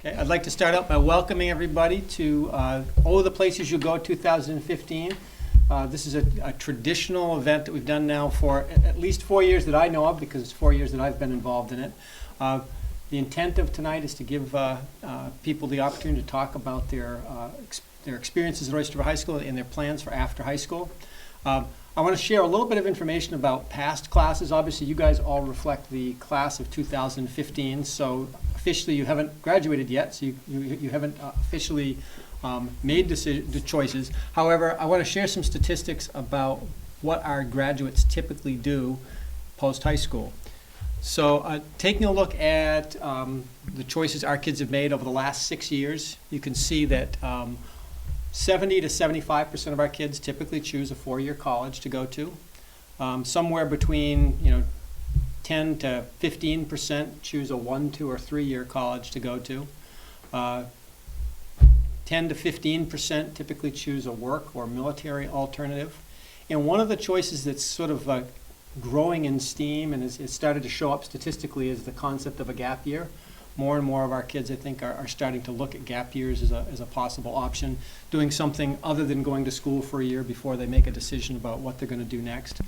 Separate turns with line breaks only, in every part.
Okay, I'd like to start out by welcoming everybody to Oh the Places You Go 2015. This is a traditional event that we've done now for at least 4 years that I know of, because it's 4 years that I've been involved in it. The intent of tonight is to give people the opportunity to talk about their experiences at Oyster River High School and their plans for after high school. I want to share a little bit of information about past classes. Obviously, you guys all reflect the class of 2015, so officially you haven't graduated yet, so you haven't officially made the choices. However, I want to share some statistics about what our graduates typically do post-high school. So taking a look at the choices our kids have made over the last 6 years, you can see that 70 to 75% of our kids typically choose a four-year college to go to. Somewhere between 10 to 15% choose a 1, 2, or 3-year college to go to. 10 to 15% typically choose a work or military alternative. And one of the choices that's sort of growing in steam and has started to show up statistically is the concept of a gap year. More and more of our kids, I think, are starting to look at gap years as a possible option, doing something other than going to school for a year before they make a decision about what they're going to do next.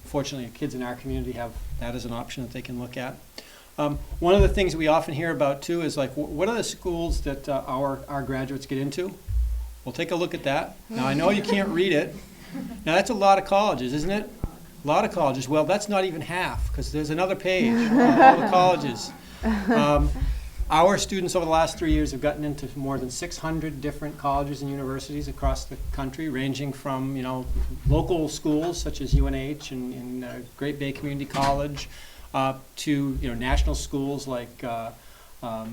Fortunately, kids in our community have that as an option that they can look at. One of the things that we often hear about, too, is like, what are the schools that our graduates get into? We'll take a look at that. Now, I know you can't read it. Now, that's a lot of colleges, isn't it? A lot of colleges. Well, that's not even half, because there's another page of all the colleges. Our students over the last 3 years have gotten into more than 600 different colleges and universities across the country, ranging from local schools such as UNH and Great Bay Community College to national schools like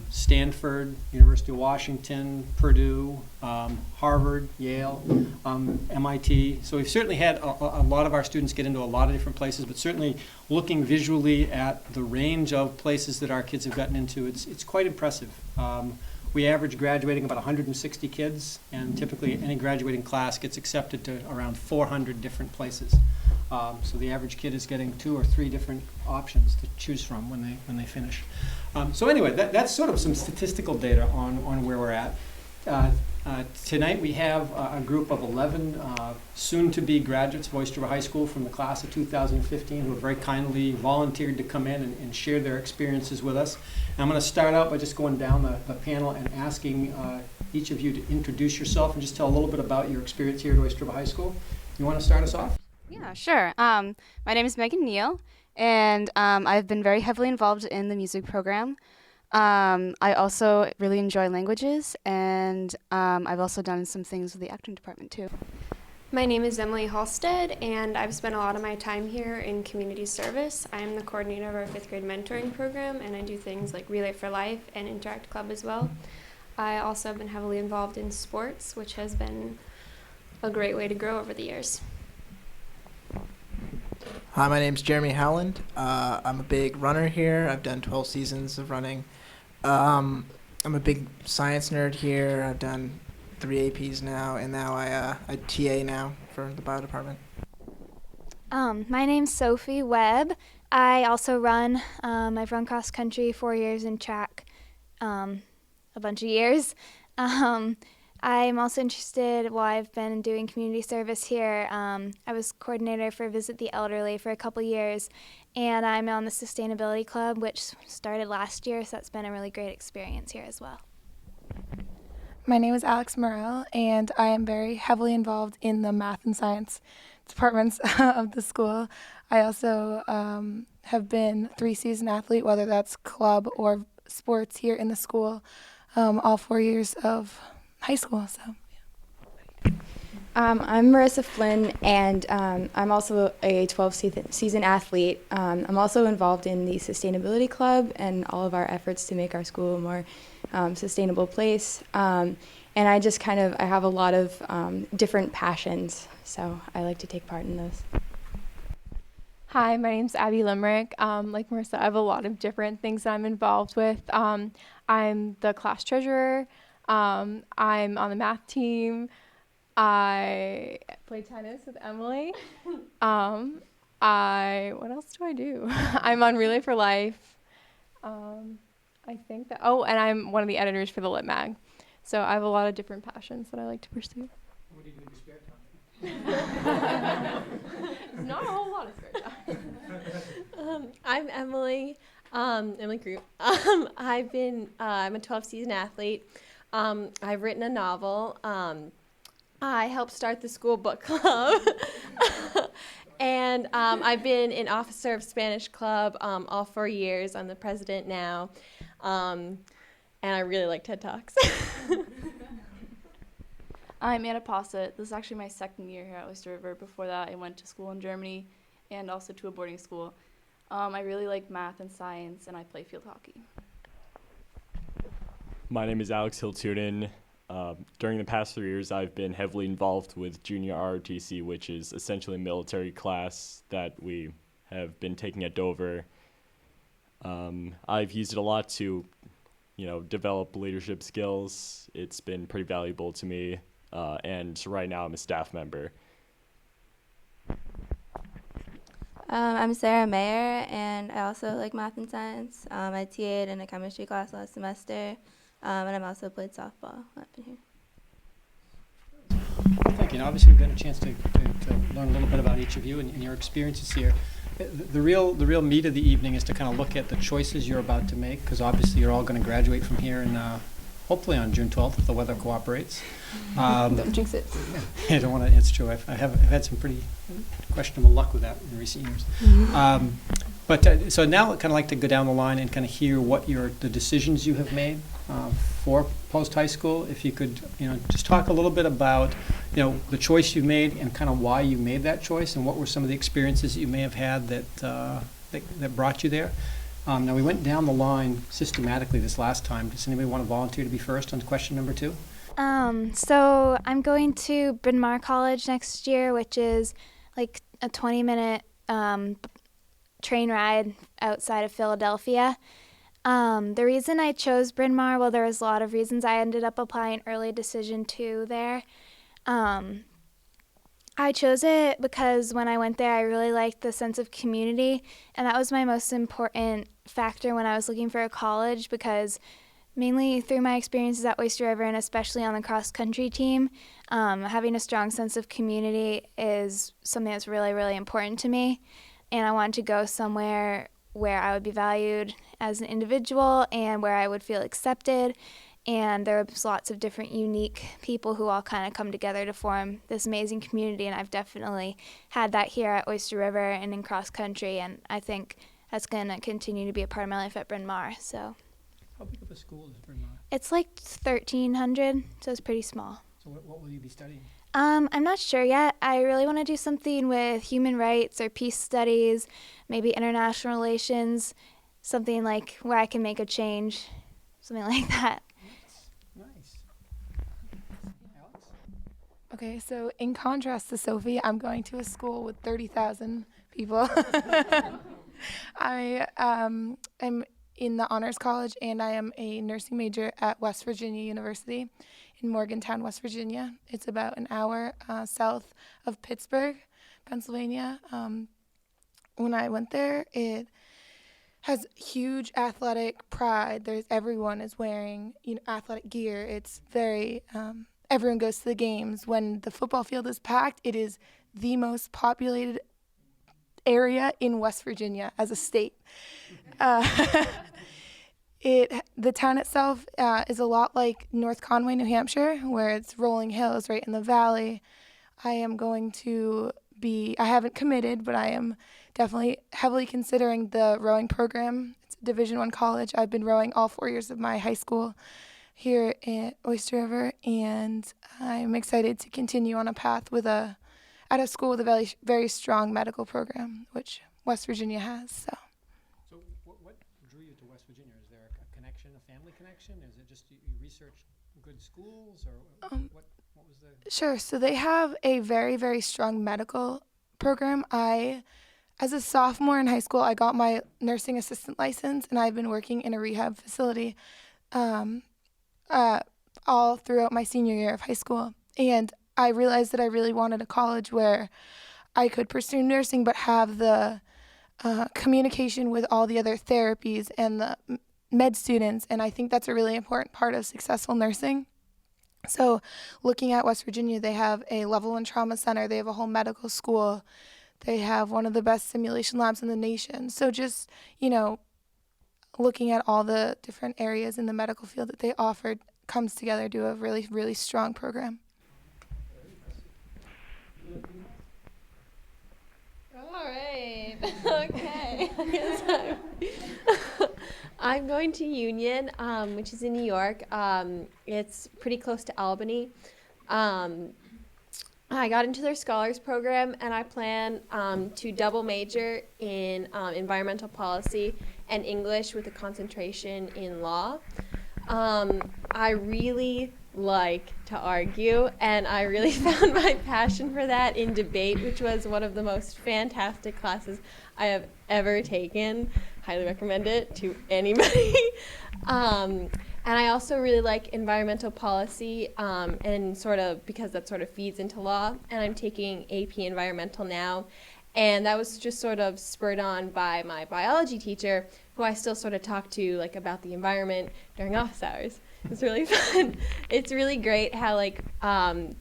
Stanford, University of Washington, Purdue, Harvard, Yale, MIT. So we've certainly had a lot of our students get into a lot of different places, but certainly looking visually at the range of places that our kids have gotten into, it's quite impressive. We average graduating about 160 kids, and typically any graduating class gets accepted to around 400 different places. So the average kid is getting 2 or 3 different options to choose from when they finish. So anyway, that's sort of some statistical data on where we're at. Tonight we have a group of 11 soon-to-be graduates of Oyster River High School from the class of 2015 who have very kindly volunteered to come in and share their experiences with us. And I'm going to start out by just going down the panel and asking each of you to introduce yourself and just tell a little bit about your experience here at Oyster River High School. You want to start us off?
Yeah, sure. My name is Megan Neal, and I've been very heavily involved in the music program. I also really enjoy languages, and I've also done some things with the acting department too.
My name is Emily Halstead, and I've spent a lot of my time here in community service. I am the coordinator of our 5th grade mentoring program, and I do things like Relay for Life and Interact Club as well. I also have been heavily involved in sports, which has been a great way to grow over the years.
Hi, my name's Jeremy Howland. I'm a big runner here. I've done 12 seasons of running. I'm a big science nerd here. I've done 3 APs now, and now I TA now for the bio department.
My name's Sophie Webb. I also run. I've run cross country 4 years and track a bunch of years. I'm also interested, I've been doing community service here. I was coordinator for Visit the Elderly for a couple years, and I'm on the Sustainability Club, which started last year, so that's been a really great experience here as well.
My name is Alex Morrell, and I am very heavily involved in the math and science departments of the school. I also have been 3-season athlete, whether that's club or sports here in the school, all 4 years of high school. So, yeah.
I'm Marissa Flynn, and I'm also a 12-season athlete. I'm also involved in the Sustainability Club and all of our efforts to make our school a more sustainable place. And I just I have a lot of different passions, so I like to take part in those.
Hi, my name's Abby Limerick. Like Marissa, I have a lot of different things that I'm involved with. I'm the class treasurer. I'm on the math team. I play tennis with Emily. What else do I do? I'm on Relay for Life. I think that, oh, and I'm one of the editors for the Lit Mag. So I have a lot of different passions that I like to pursue.
What do you do in your spare time?
Not a whole lot of spare time.
I'm Emily, Emily Group. I'm a 12-season athlete. I've written a novel. I helped start the school book club. And I've been an officer of Spanish Club all 4 years. I'm the president now. And I really like TED Talks.
I'm Anna Posset. This is actually my second year here at Oyster River. Before that, I went to school in Germany and also to a boarding school. I really like math and science, and I play field hockey.
My name is Alex Hiltunen. During the past 3 years, I've been heavily involved with junior ROTC, which is essentially a military class that we have been taking at Dover. I've used it a lot to, develop leadership skills. It's been pretty valuable to me, and right now I'm a staff member.
I'm Sarah Mayer, and I also like math and science. I TA'd in a chemistry class last semester, and I've also played softball while I've been here.
Thank you. And obviously, we've got a chance to learn a little bit about each of you and your experiences here. The real meat of the evening is to kind of look at the choices you're about to make, because obviously you're all going to graduate from here and hopefully on June 12th if the weather cooperates.
Don't jinx it.
I don't want to. It's true. I've had some pretty questionable luck with that in recent years. So now I'd kind of like to go down the line and kind of hear what the decisions you have made for post-high school. If you could, just talk a little bit about, the choice you made and kind of why you made that choice, and what were some of the experiences that you may have had that brought you there. Now, we went down the line systematically this last time. Does anybody want to volunteer to be first on question number 2?
So I'm going to Bryn Mawr College next year, which is like a 20-minute train ride outside of Philadelphia. The reason I chose Bryn Mawr, well, there was a lot of reasons. I ended up applying early decision 2 there. I chose it because when I went there, I really liked the sense of community, and that was my most important factor when I was looking for a college, because mainly through my experiences at Oyster River and especially on the cross-country team, having a strong sense of community is something that's really, really important to me, and I wanted to go somewhere where I would be valued as an individual and where I would feel accepted. And there was lots of different unique people who all kind of come together to form this amazing community, and I've definitely had that here at Oyster River and in cross country, and I think that's going to continue to be a part of my life at Bryn Mawr. So
How big of a school is Bryn Mawr?
it's like 1,300, so it's pretty small.
So what will you be studying?
I'm not sure yet. I really want to do something with human rights or peace studies, maybe international relations, something like where I can make a change, something like that.
Nice. Alex?
Okay, so in contrast to Sophie, I'm going to a school with 30,000 people. I am in the Honors College, and I am a nursing major at West Virginia University in Morgantown, West Virginia. It's about an hour south of Pittsburgh, Pennsylvania. When I went there, it has huge athletic pride. Everyone is wearing athletic gear. It's very everyone goes to the games. When the football field is packed, it is the most populated area in West Virginia as a state. The town itself is a lot like North Conway, New Hampshire, where it's rolling hills right in the valley. I haven't committed, but I am definitely heavily considering the rowing program. It's a Division I college. I've been rowing all 4 years of my high school here at Oyster River, and I'm excited to continue on a path at a school with a very, very strong medical program, which West Virginia has. So
what drew you to West Virginia? Is there a connection, a family connection? Is it just you researched good schools, or what was the...
Sure. So they have a very, very strong medical program. As a sophomore in high school, I got my nursing assistant license, and I've been working in a rehab facility all throughout my senior year of high school. And I realized that I really wanted a college where I could pursue nursing but have the communication with all the other therapies and the med students, and I think that's a really important part of successful nursing. So looking at West Virginia, they have a level 1 trauma center, they have a whole medical school, they have one of the best simulation labs in the nation. So just, looking at all the different areas in the medical field that they offered comes together to a really, really strong program.
All right. Okay. I'm going to Union, which is in New York. It's pretty close to Albany. I got into their scholars program, and I plan to double major in environmental policy and English with a concentration in law. I really like to argue, and I really found my passion for that in debate, which was one of the most fantastic classes I have ever taken. Highly recommend it to anybody. And I also really like environmental policy, and sort of because that sort of feeds into law. And I'm taking AP Environmental now. And that was just sort of spurred on by my biology teacher, who I still sort of talk to like about the environment during office hours. It's really fun. It's really great how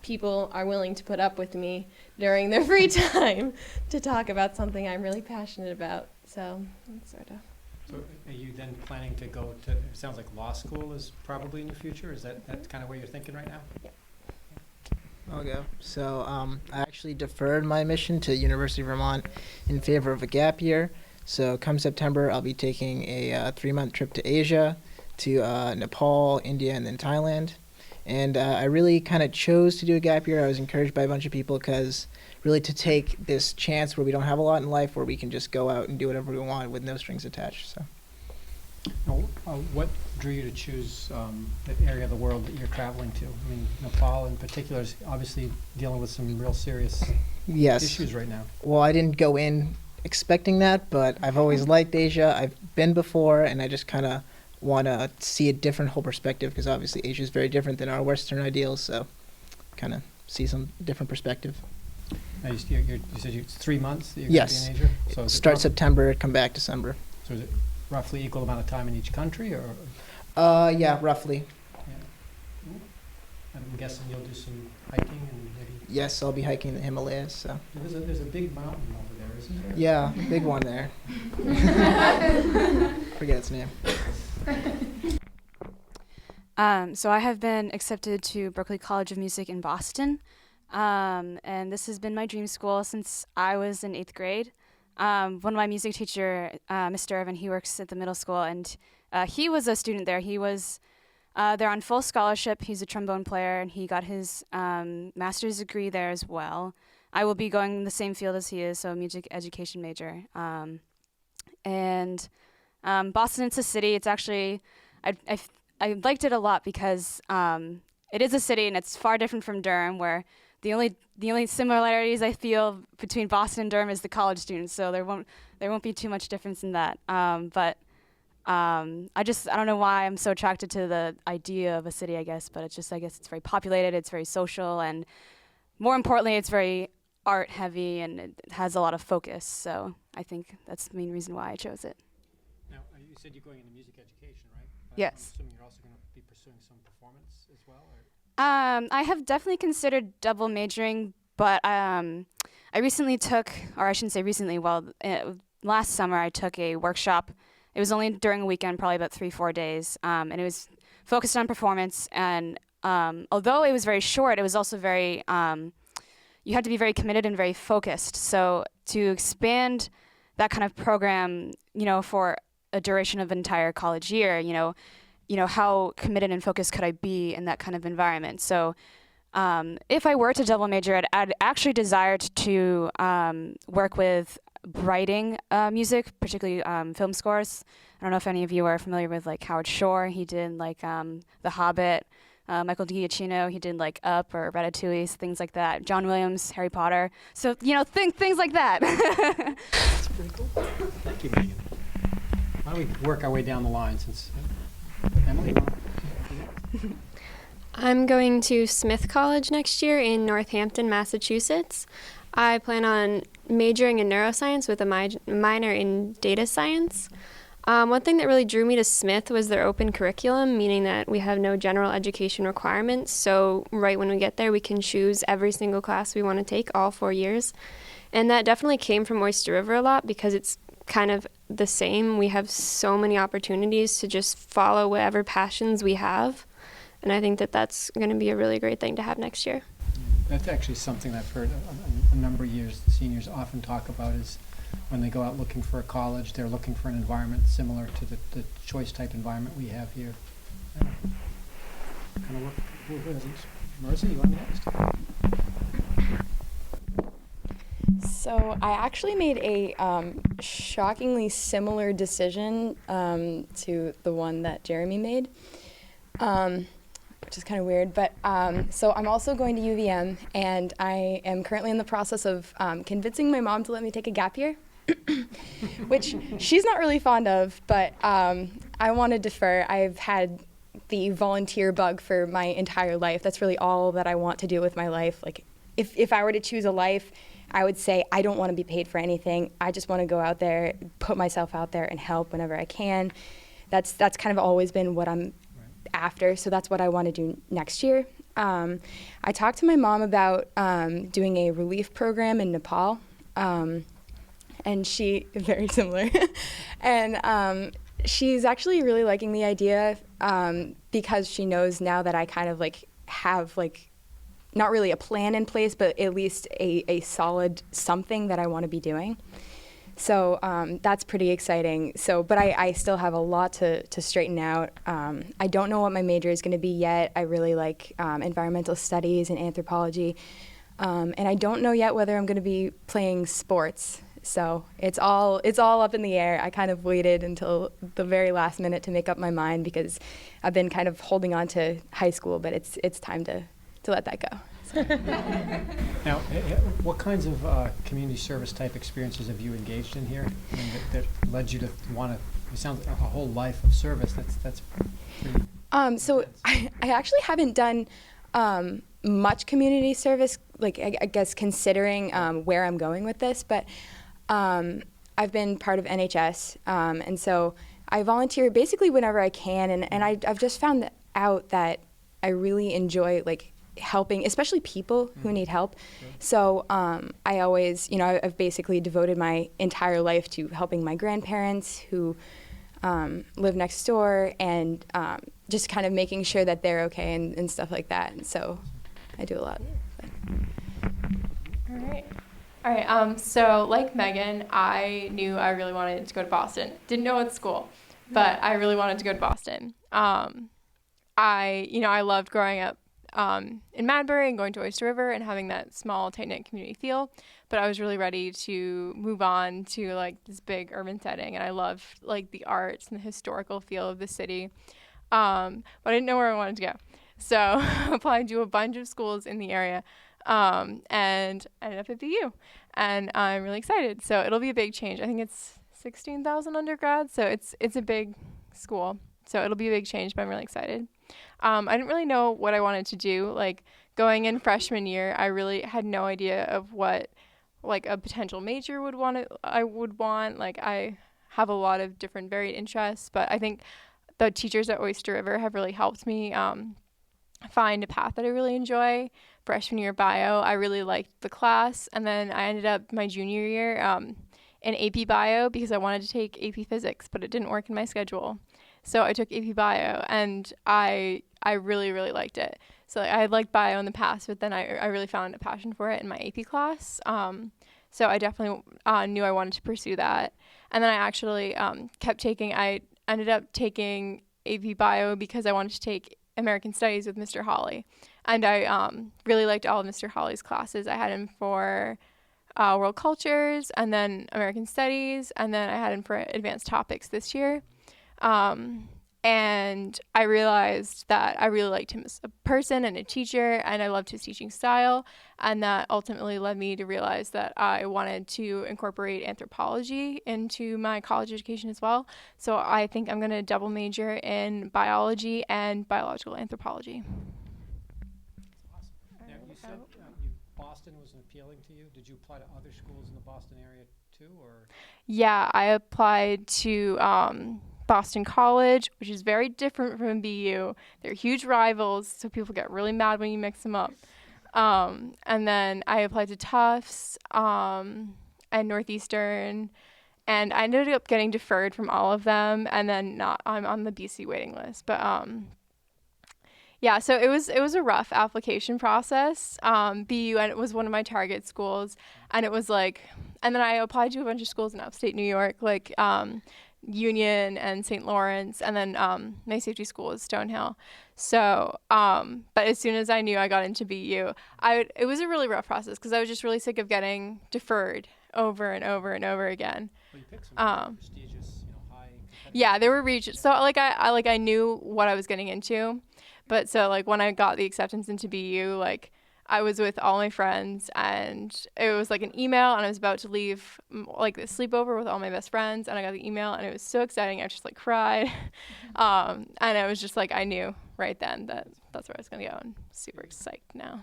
people are willing to put up with me during their free time to talk about something I'm really passionate about. So that's sort of.
So are you then planning to go to, it sounds like law school is probably in your future? Is that kind of where you're thinking right now?
Yeah.
I'll go. So I actually deferred my admission to University of Vermont in favor of a gap year. So come September, I'll be taking a 3-month trip to Asia, to Nepal, India, and then Thailand. And I really kind of chose to do a gap year. I was encouraged by a bunch of people because really to take this chance where we don't have a lot in life, where we can just go out and do whatever we want with no strings attached. So.
Now, what drew you to choose the area of the world that you're traveling to? I mean, Nepal in particular is obviously dealing with some real serious issues right now.
Well, I didn't go in expecting that, but I've always liked Asia. I've been before, and I just kind of want to see a different whole perspective, because obviously Asia is very different than our Western ideals, so kind of see some different perspective.
Now you said it's 3 months that you're
Yes.
going to be in Asia? So
Start September, come back December.
So is it roughly equal amount of time in each country, or?
Yeah, roughly.
Yeah. I'm guessing you'll do some hiking and maybe.
Yes, I'll be hiking the Himalayas. So.
There's a big mountain over there, isn't there?
Yeah, big one there. Forget its name.
So I have been accepted to Berklee College of Music in Boston, and this has been my dream school since I was in 8th grade. One of my music teacher, Mr. Irvin, he works at the middle school, and he was a student there. He was there on full scholarship. He's a trombone player, and he got his master's degree there as well. I will be going in the same field as he is, so music education major. And Boston, it's a city. It's actually, I liked it a lot because it is a city, and it's far different from Durham, where the only similarities I feel between Boston and Durham is the college students. So there won't be too much difference in that. But I don't know why I'm so attracted to the idea of a city, I guess. But I guess it's very populated, it's very social, and more importantly, it's very art heavy, and it has a lot of focus. So I think that's the main reason why I chose it.
Now, you said you're going into music education, right?
Yes.
I'm assuming you're also going to be pursuing some performance as well? Or?
I have definitely considered double majoring, but I recently took, or I shouldn't say recently, last summer I took a workshop. It was only during a weekend, probably about 3-4 days, and it was focused on performance. And although it was very short, it was also very, you had to be very committed and very focused. So to expand that kind of program, for a duration of an entire college year, how committed and focused could I be in that kind of environment? So if I were to double major, I'd actually desired to work with writing music, particularly film scores. I don't know if any of you are familiar with Howard Shore. He did The Hobbit. Michael Giacchino, he did Up or Ratatouille, things like that. John Williams, Harry Potter. So, things like that.
That's pretty cool. Thank you, Megan. Why don't we work our way down the line since Emily?
I'm going to Smith College next year in Northampton, Massachusetts. I plan on majoring in neuroscience with a minor in data science. One thing that really drew me to Smith was their open curriculum, meaning that we have no general education requirements. So right when we get there, we can choose every single class we want to take all 4 years. And that definitely came from Oyster River a lot because it's kind of the same. We have so many opportunities to just follow whatever passions we have. And I think that that's going to be a really great thing to have next year.
That's actually something I've heard a number of years seniors often talk about is when they go out looking for a college, they're looking for an environment similar to the choice type environment we have here. Kind of work. Who isn't? Marissa, you on next?
So I actually made a shockingly similar decision to the one that Jeremy made, which is kind of weird. But so I'm also going to UVM, and I am currently in the process of convincing my mom to let me take a gap year, which she's not really fond of, but I want to defer. I've had the volunteer bug for my entire life. That's really all that I want to do with my life. Like, if I were to choose a life, I would say I don't want to be paid for anything. I just want to go out there, put myself out there, and help whenever I can. That's kind of always been what I'm after, so that's what I want to do next year. I talked to my mom about doing a relief program in Nepal, and she, very similar, and she's actually really liking the idea because she knows now that I kind of like have like not really a plan in place, but at least a solid something that I want to be doing. So that's pretty exciting. So, but I still have a lot to straighten out. I don't know what my major is going to be yet. I really like environmental studies and anthropology. And I don't know yet whether I'm going to be playing sports. So it's all up in the air. I kind of waited until the very last minute to make up my mind because I've been kind of holding on to high school, but it's time to let that go.
Now, what kinds of community service type experiences have you engaged in here? I mean, that led you to want to? It sounds like a whole life of service. That's pretty. So
I actually haven't done much community service. Like I guess considering where I'm going with this, but I've been part of NHS, and so I volunteer basically whenever I can, and I've just found out that I really enjoy like helping, especially people who need help. So I always, I've basically devoted my entire life to helping my grandparents who live next door and just kind of making sure that they're okay and stuff like that. And so I do a lot.
All right. So like Megan, I knew I really wanted to go to Boston. Didn't know what school, but I really wanted to go to Boston. I loved growing up in Madbury and going to Oyster River and having that small, tight-knit community feel. But I was really ready to move on to like this big urban setting, and I loved like the arts and the historical feel of the city. But I didn't know where I wanted to go. So I applied to a bunch of schools in the area and ended up at BU. And I'm really excited. So it'll be a big change. I think it's 16,000 undergrads, so it's a big school. So it'll be a big change, but I'm really excited. I didn't really know what I wanted to do. Like going in freshman year, I really had no idea of what like a potential major I would want. Like I have a lot of different varied interests, but I think the teachers at Oyster River have really helped me find a path that I really enjoy. Freshman year bio, I really liked the class, and then I ended up my junior year in AP bio because I wanted to take AP physics, but it didn't work in my schedule. So I took AP bio, and I really, really liked it. So I had liked bio in the past, but then I really found a passion for it in my AP class. So I definitely knew I wanted to pursue that. And then I actually I ended up taking AP bio because I wanted to take American Studies with Mr. Hawley. And I really liked all of Mr. Hawley's classes. I had him for World Cultures, and then American Studies, and then I had him for Advanced Topics this year. And I realized that I really liked him as a person and a teacher, and I loved his teaching style, and that ultimately led me to realize that I wanted to incorporate anthropology into my college education as well. So I think I'm going to double major in biology and biological anthropology.
Awesome. Now, you said Boston was appealing to you. Did you apply to other schools in the Boston area to, or?
Yeah, I applied to Boston College, which is very different from BU. They're huge rivals, so people get really mad when you mix them up. And then I applied to Tufts and Northeastern, and I ended up getting deferred from all of them, and then I'm on the BC waiting list. But yeah, so it was a rough application process. BU and it was one of my target schools, and it was like, and then I applied to a bunch of schools in upstate New York, like Union and St. Lawrence, and then my safety school is Stonehill. So, but as soon as I knew I got into BU, it was a really rough process because I was just really sick of getting deferred over and over and over again.
Well, you picked some pretty prestigious, high.
Yeah, there were regions. So I knew what I was getting into, but so like when I got the acceptance into BU, like I was with all my friends, and it was like an email, and I was about to leave like the sleepover with all my best friends, and I got the email, and it was so exciting. I just like cried, and I was just like, I knew right then that that's where I was gonna go, and super excited now.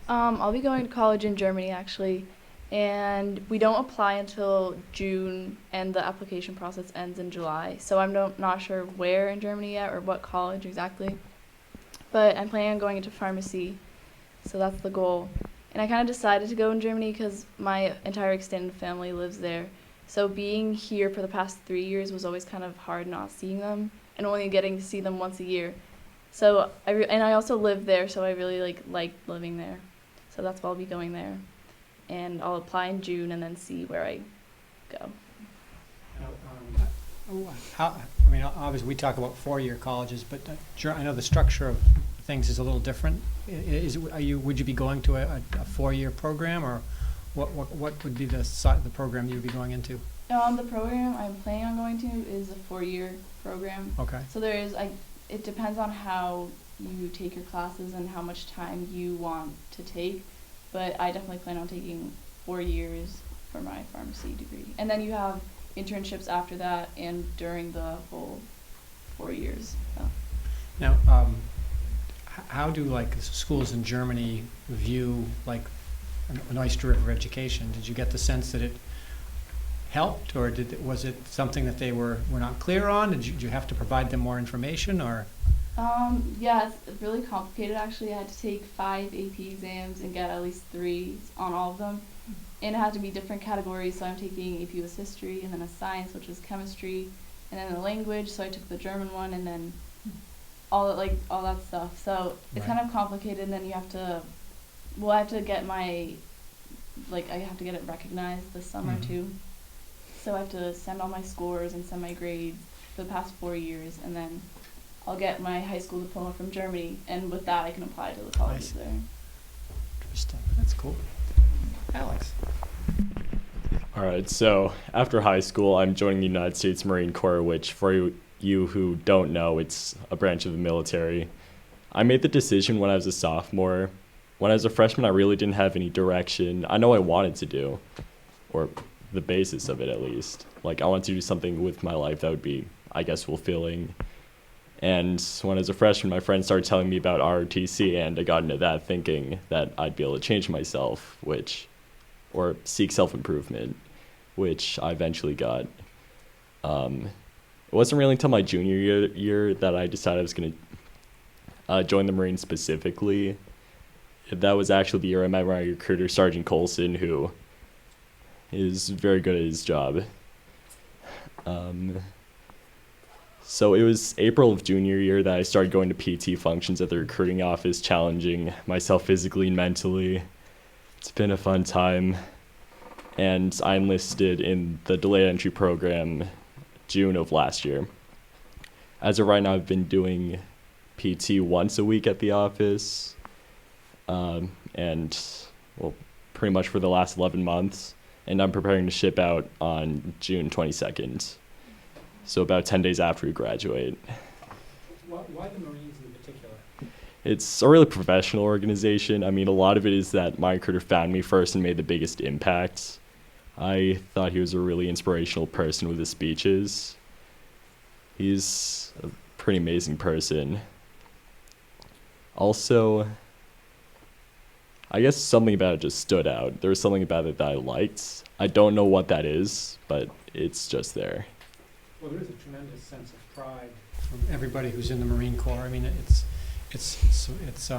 I'll be going to college in Germany actually, and we don't apply until June, and the application process ends in July. So I'm not sure where in Germany yet or what college exactly. But I'm planning on going into pharmacy, so that's the goal. And I kind of decided to go in Germany because my entire extended family lives there. So being here for the past 3 years was always kind of hard not seeing them and only getting to see them once a year. So I also live there, so I really like living there. So that's why I'll be going there. And I'll apply in June and then see where I go.
Obviously we talk about four-year colleges, but I know the structure of things is a little different. Would you be going to a four-year program, or what would be the program you would be going into?
The program I'm planning on going to is a 4-year program.
Okay.
So it depends on how you take your classes and how much time you want to take, but I definitely plan on taking 4 years for my pharmacy degree. And then you have internships after that and during the whole 4 years. So.
Now, how do schools in Germany view an Oyster River education? Did you get the sense that it helped, or was it something that they were not clear on? Did you have to provide them more information, or?
Yeah, it's really complicated actually. I had to take 5 AP exams and get at least 3 on all of them. And it had to be different categories, so I'm taking AP was history, and then a science, which was chemistry, and then a language, so I took the German one, and then all that stuff. So it's kind of complicated, and then you have to, I have to get I have to get it recognized this summer too. So I have to send all my scores and send my grades for the past 4 years, and then I'll get my high school diploma from Germany, and with that I can apply to the colleges there.
Interesting. That's cool. Alex.
All right, so after high school, I'm joining the United States Marine Corps, which for you who don't know, it's a branch of the military. I made the decision when I was a sophomore. When I was a freshman, I really didn't have any direction. I know I wanted to do, or the basis of it at least. I wanted to do something with my life that would be, I guess, fulfilling. And when I was a freshman, my friends started telling me about ROTC, and I got into that thinking that I'd be able to change myself, or seek self-improvement, which I eventually got. It wasn't really until my junior year that I decided I was going to join the Marines specifically. That was actually the year I met my recruiter, Sergeant Colson, who is very good at his job. So it was April of junior year that I started going to PT functions at the recruiting office, challenging myself physically and mentally. It's been a fun time, and I enlisted in the delayed entry program June of last year. As of right now, I've been doing PT once a week at the office, and pretty much for the last 11 months, and I'm preparing to ship out on June 22nd, so about 10 days after we graduate.
Why the Marines in particular?
It's a really professional organization. I mean, a lot of it is that my recruiter found me first and made the biggest impact. I thought he was a really inspirational person with his speeches. He's a pretty amazing person. Also, I guess something about it just stood out. There was something about it that I liked. I don't know what that is, but it's just there.
Well, there is a tremendous sense of pride from everybody who's in the Marine Corps. I mean, it's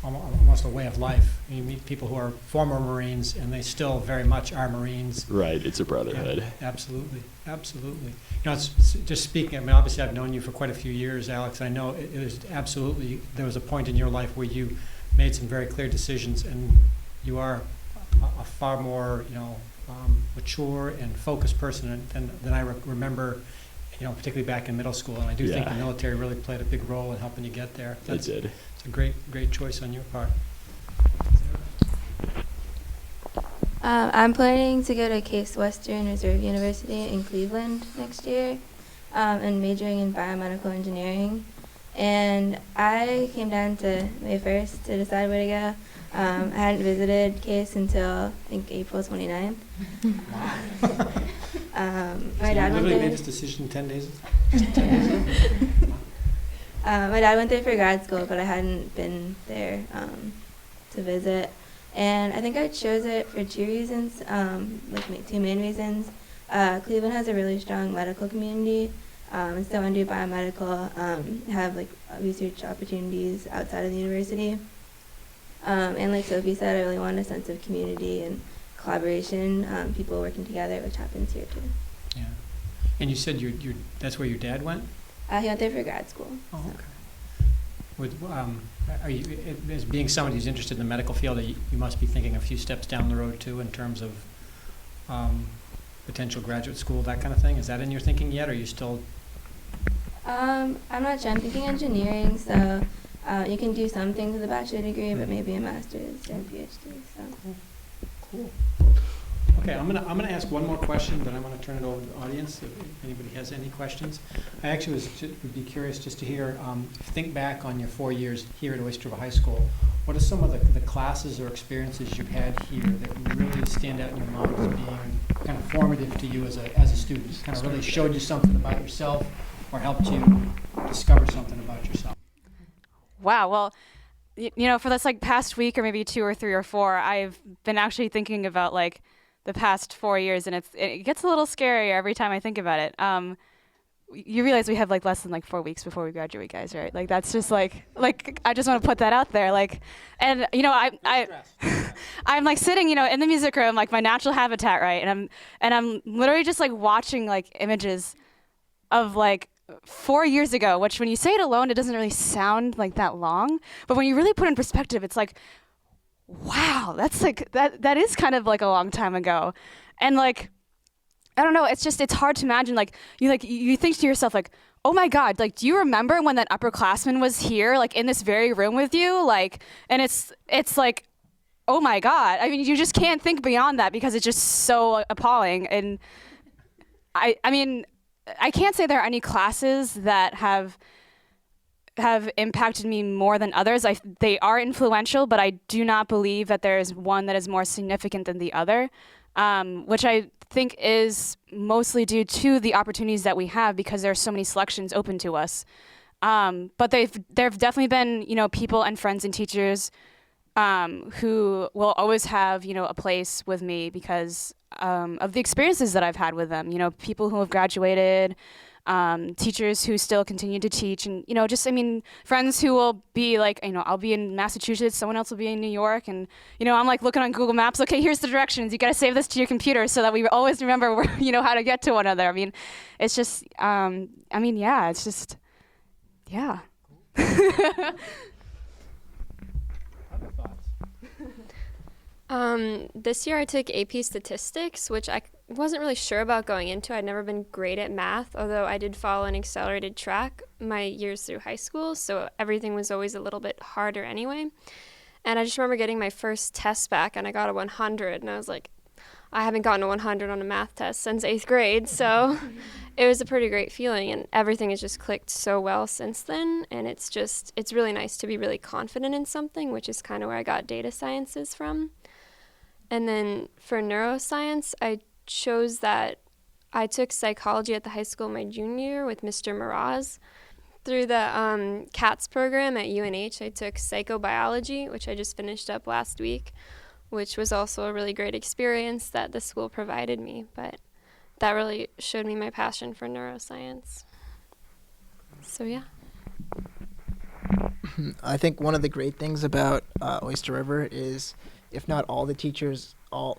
almost a way of life. You meet people who are former Marines, and they still very much are Marines.
Right, it's a brotherhood.
Yeah, absolutely, absolutely. You know, it's just speaking. I mean, obviously, I've known you for quite a few years, Alex. I know it was absolutely. There was a point in your life where you made some very clear decisions, and you are a far more, mature and focused person than I remember. You know, particularly back in middle school, and I do think the military really played a big role in helping you get there.
It did.
It's a great choice on your part.
I'm planning to go to Case Western Reserve University in Cleveland next year, and majoring in biomedical engineering. And I came down to May 1st to decide where to go. I hadn't visited Case until I think April 29th. My dad went
literally
there.
made this decision 10 days.
My dad went there for grad school, but I hadn't been there to visit. And I think I chose it for two reasons, two main reasons. Cleveland has a really strong medical community, and so I do biomedical, have research opportunities outside of the university. And like Sophie said, I really want a sense of community and collaboration, people working together, which happens here too.
Yeah. And you said that's where your dad went?
He went there for grad school.
Oh, okay. Are you, as being somebody who's interested in the medical field, you must be thinking a few steps down the road too in terms of potential graduate school, that kind of thing? Is that in your thinking yet, or are you still?
I'm not sure. I'm thinking engineering, so you can do some things with a bachelor degree, but maybe a master's and PhD. So.
Cool. Okay, I'm gonna ask one more question, then I'm gonna turn it over to the audience if anybody has any questions. I actually would be curious just to hear, think back on your 4 years here at Oyster River High School. What are some of the classes or experiences you've had here that really stand out in your mind as being kind of formative to you as a student? Kind of really showed you something about yourself or helped you discover something about yourself?
Wow. Well, for this past week or maybe 2 or 3 or 4, I've been actually thinking about the past 4 years, and it gets a little scarier every time I think about it. You realize we have less than 4 weeks before we graduate, guys, right? That's just I just want to put that out there. And I'm sitting, in the music room, my natural habitat, right? And I'm literally just watching images of 4 years ago, which when you say it alone, it doesn't really sound that long. But when you really put it in perspective, it's wow, that's that is kind of a long time ago. And I don't know, it's hard to imagine, you think to yourself, oh my God, do you remember when that upperclassman was here, in this very room with you? And it's oh my God. I mean, you just can't think beyond that because it's just so appalling. And I mean, I can't say there are any classes that have impacted me more than others. They are influential, but I do not believe that there is one that is more significant than the other, which I think is mostly due to the opportunities that we have because there are so many selections open to us. But there have definitely been, people and friends and teachers who will always have, a place with me because of the experiences that I've had with them. People who have graduated, teachers who still continue to teach, and friends who will be I'll be in Massachusetts, someone else will be in New York, and I'm looking on Google Maps, okay, here's the directions, you got to save this to your computer so that we always remember where, how to get to one another. I mean, it's just it's just
Other thoughts?
This year I took AP Statistics, which I wasn't really sure about going into. I'd never been great at math, although I did follow an accelerated track my years through high school, so everything was always a little bit harder anyway. And I just remember getting my first test back, and I got a 100, and I was like, I haven't gotten a 100 on a math test since 8th grade, so it was a pretty great feeling, and everything has just clicked so well since then, and it's really nice to be really confident in something, which is kind of where I got data sciences from. And then for neuroscience, I chose that I took psychology at the high school my junior year with Mr. Miraz Through the CATS program at UNH, I took psychobiology, which I just finished up last week, which was also a really great experience that the school provided me. But that really showed me my passion for neuroscience. So yeah.
I think one of the great things about Oyster River is, if not all the teachers,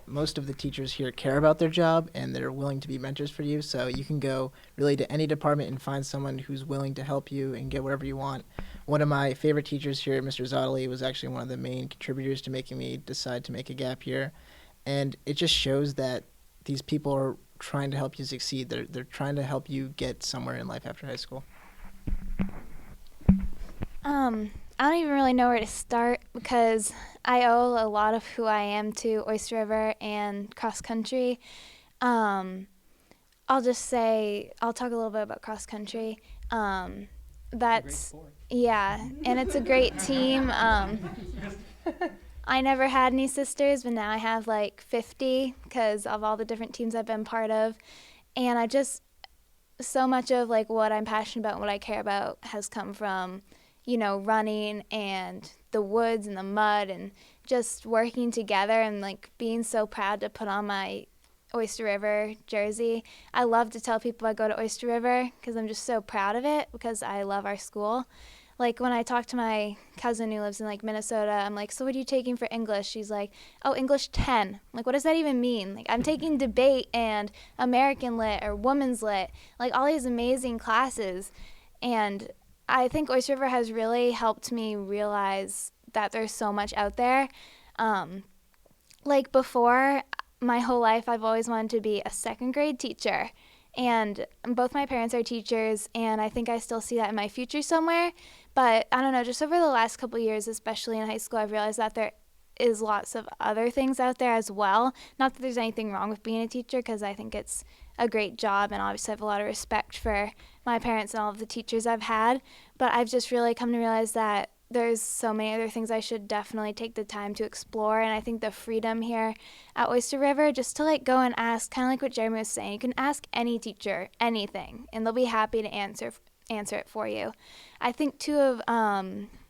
most of the teachers here care about their job and they're willing to be mentors for you. So you can go really to any department and find someone who's willing to help you and get whatever you want. One of my favorite teachers here, Mr. Zottoli, was actually one of the main contributors to making me decide to make a gap year. And it just shows that these people are trying to help you succeed. They're trying to help you get somewhere in life after high school.
I don't even really know where to start because I owe a lot of who I am to Oyster River and cross country. I'll just say, I'll talk a little bit about cross country. That's, yeah, and it's a great team. I never had any sisters, but now I have like 50 because of all the different teams I've been part of. And I just, so much of like what I'm passionate about and what I care about has come from, you know, running and the woods and the mud and just working together and like being so proud to put on my Oyster River jersey. I love to tell people I go to Oyster River because I'm just so proud of it because I love our school. Like when I talk to my cousin who lives in like Minnesota, I'm like, so what are you taking for English? She's like, oh, English 10. I'm like, what does that even mean? Like I'm taking debate and American Lit or Women's Lit, like all these amazing classes. And I think Oyster River has really helped me realize that there's so much out there. Like before, my whole life, I've always wanted to be a second grade teacher. And both my parents are teachers, and I think I still see that in my future somewhere. But I don't know, just over the last couple of years, especially in high school, I've realized that there is lots of other things out there as well. Not that there's anything wrong with being a teacher, because I think it's a great job, and obviously I have a lot of respect for my parents and all of the teachers I've had. But I've just really come to realize that there's so many other things I should definitely take the time to explore. And I think the freedom here at Oyster River, just to like go and ask, kind of like what Jeremy was saying, you can ask any teacher anything and they'll be happy to answer it for you. I think too of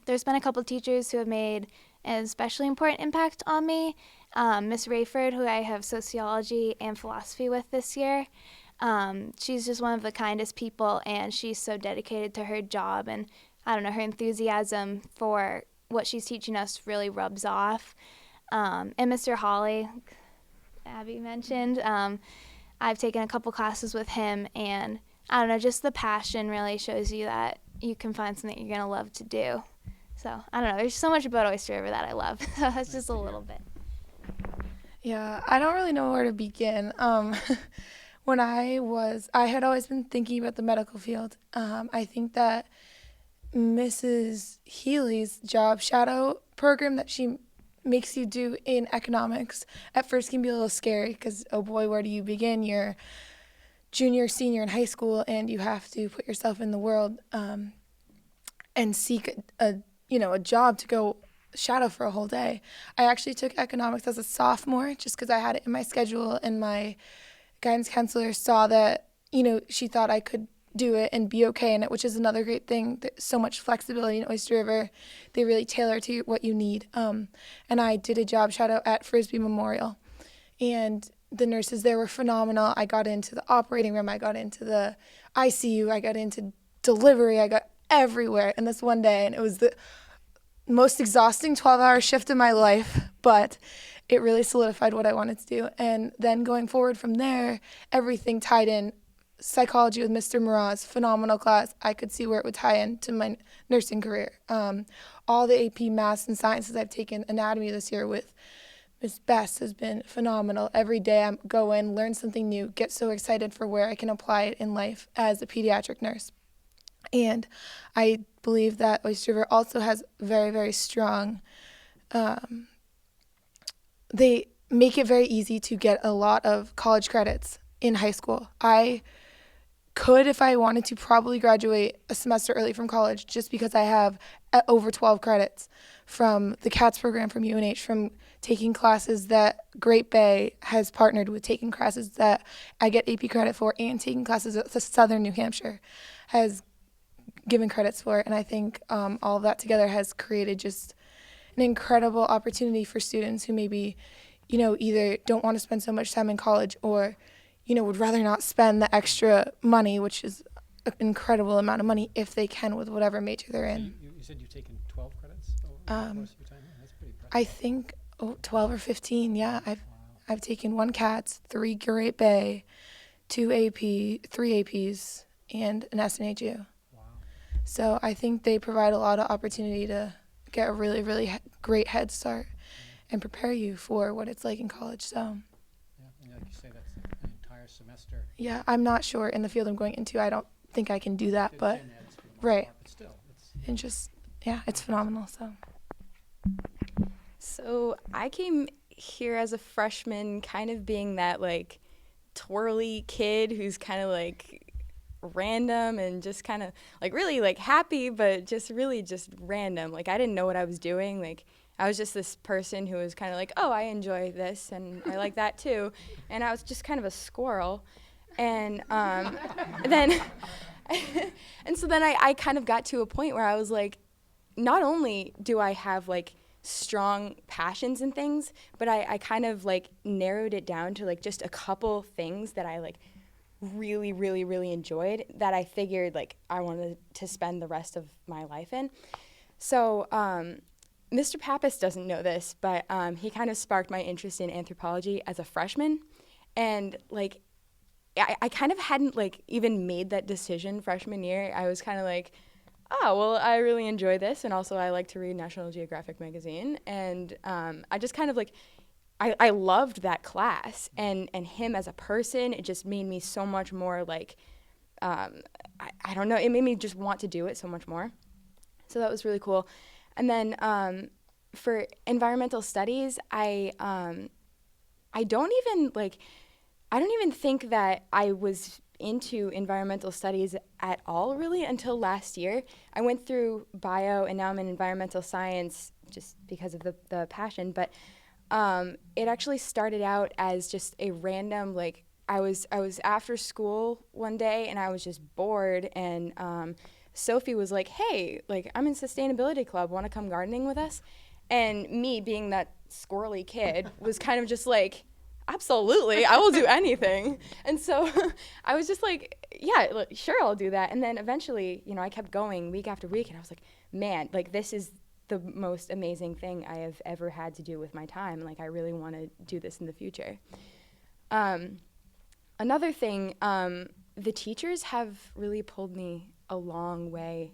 there's been a couple of teachers who have made an especially important impact on me. Miss Rayford, who I have sociology and philosophy with this year. She's just one of the kindest people, and she's so dedicated to her job, and I don't know, her enthusiasm for what she's teaching us really rubs off. And Mr. Hawley, Abby mentioned, I've taken a couple classes with him, and I don't know, just the passion really shows you that you can find something you're going to love to do. So, I don't know, there's so much about Oyster River that I love. So that's just a little bit.
Yeah, I don't really know where to begin. When I had always been thinking about the medical field. I think that Mrs. Healy's job shadow program that she makes you do in economics at first can be a little scary because, oh boy, where do you begin? You're junior, senior in high school, and you have to put yourself in the world and seek a job to go shadow for a whole day. I actually took economics as a sophomore just because I had it in my schedule, and my guidance counselor saw that, she thought I could do it and be okay in it, which is another great thing. There's so much flexibility in Oyster River. They really tailor to what you need. And I did a job shadow at Frisbee Memorial, and the nurses there were phenomenal. I got into the operating room, I got into the ICU, I got into delivery, I got everywhere in this one day, and it was the most exhausting 12-hour shift of my life, but it really solidified what I wanted to do. And then going forward from there, everything tied in. Psychology with Mr. Mraz, phenomenal class. I could see where it would tie into my nursing career. All the AP maths and sciences I've taken, anatomy this year with Miss Bess has been phenomenal. Every day I go in, learn something new, get so excited for where I can apply it in life as a pediatric nurse. And I believe that Oyster River also has very, very strong, they make it very easy to get a lot of college credits in high school. I could, if I wanted to, probably graduate a semester early from college just because I have over 12 credits from the CATS program from UNH, from taking classes that Great Bay has partnered with, taking classes that I get AP credit for, and taking classes at Southern New Hampshire has given credits for. And I think all of that together has created just an incredible opportunity for students who maybe, either don't want to spend so much time in college or, would rather not spend the extra money, which is an incredible amount of money if they can with whatever major they're in.
So you said you've taken 12 credits over the course of your time here? That's pretty impressive.
I think 12 or 15, yeah. I've taken 1 CATS, 3 Great Bay, 2 AP, 3 APs, and an SNHU.
Wow.
So I think they provide a lot of opportunity to get a really, really great head start and prepare you for what it's like in college. So
Yeah, and like you say, that's an entire semester.
yeah, I'm not sure in the field I'm going into. I don't think I can do that,
Gen
but
Ed's for the most
right.
part, but still, it's
and just it's phenomenal.
So I came here as a freshman kind of being that like twirly kid who's kind of like random and just kind of like really like happy, but just really just random. Like I didn't know what I was doing. Like I was just this person who was kind of like, oh, I enjoy this and I like that too. And I was just kind of a squirrel. And then and so then I kind of got to a point where I was like, not only do I have like strong passions and things, but I kind of like narrowed it down to like just a couple things that I like really, really, really enjoyed that I figured like I wanted to spend the rest of my life in. So Mr. Pappas doesn't know this, but he kind of sparked my interest in anthropology as a freshman. And like I kind of hadn't like even made that decision freshman year. I was kind of like, oh, well, I really enjoy this. And also I like to read National Geographic magazine. And I just kind of like, I loved that class and him as a person. It just made me so much more like, I don't know, it made me just want to do it so much more. So that was really cool. And then for environmental studies, I don't even think that I was into environmental studies at all really until last year. I went through bio and now I'm in environmental science just because of the passion, but it actually started out as just a random, like I was after school one day and I was just bored and Sophie was like, hey, like I'm in sustainability club, want to come gardening with us? And me being that squirrely kid was kind of just like, absolutely, I will do anything. And so I was just like, yeah, sure, I'll do that. And then eventually, I kept going week after week, and I was like, man, like this is the most amazing thing I have ever had to do with my time. Like I really want to do this in the future. Another thing, the teachers have really pulled me a long way